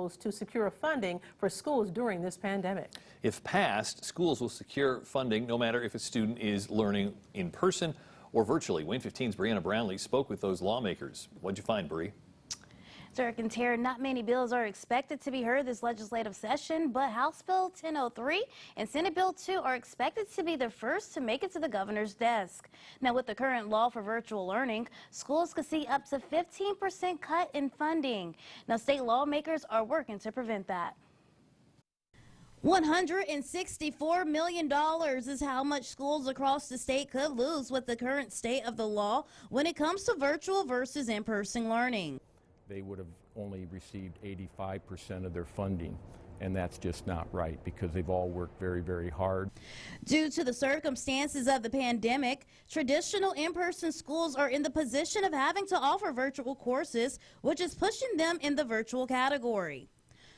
bills to secure funding for schools during this pandemic. If passed, schools will secure funding no matter if a student is learning in person or virtually. Wayne 15's Brianna Brownlee spoke with those lawmakers. What'd you find, Bree? Dirk and Tara, not many bills are expected to be heard this legislative session, but House Bill 1003 and Senate Bill 2 are expected to be the first to make it to the governor's desk. Now, with the current law for virtual learning, schools could see up to 15% cut in funding. Now, state lawmakers are working to prevent that. $164 million is how much schools across the state could lose with the current state of the law when it comes to virtual versus in-person learning. They would have only received 85% of their funding, and that's just not right because they've all worked very, very hard. Due to the circumstances of the pandemic, traditional in-person schools are in the position of having to offer virtual courses, which is pushing them in the virtual category.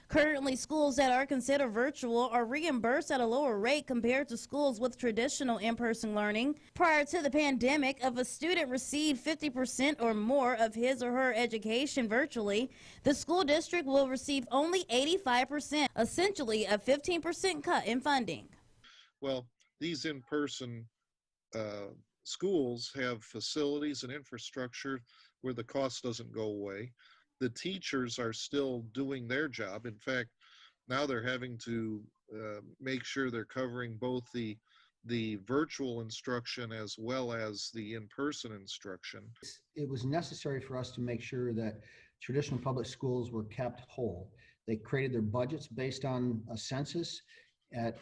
Currently, schools that are considered virtual are reimbursed at a lower rate compared to schools with traditional in-person learning. Prior to the pandemic, if a student received 50% or more of his or her education virtually, the school district will receive only 85%, essentially a 15% cut in funding. Well, these in-person schools have facilities and infrastructure where the cost doesn't go away. The teachers are still doing their job. In fact, now they're having to make sure they're covering both the virtual instruction as well as the in-person instruction. It was necessary for us to make sure that traditional public schools were kept whole. They created their budgets based on a census at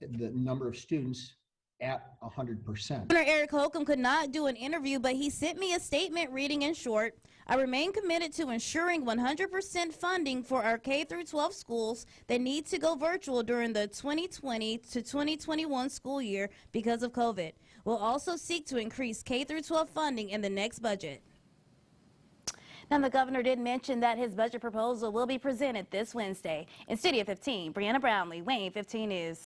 the number of students at 100%. Governor Eric Holcomb could not do an interview, but he sent me a statement reading in short, "I remain committed to ensuring 100% funding for our K-12 schools that need to go virtual during the 2020 to 2021 school year because of COVID. We'll also seek to increase K-12 funding in the next budget." Now, the governor did mention that his budget proposal will be presented this Wednesday. In Studio 15, Brianna Brownlee, Wayne 15 News.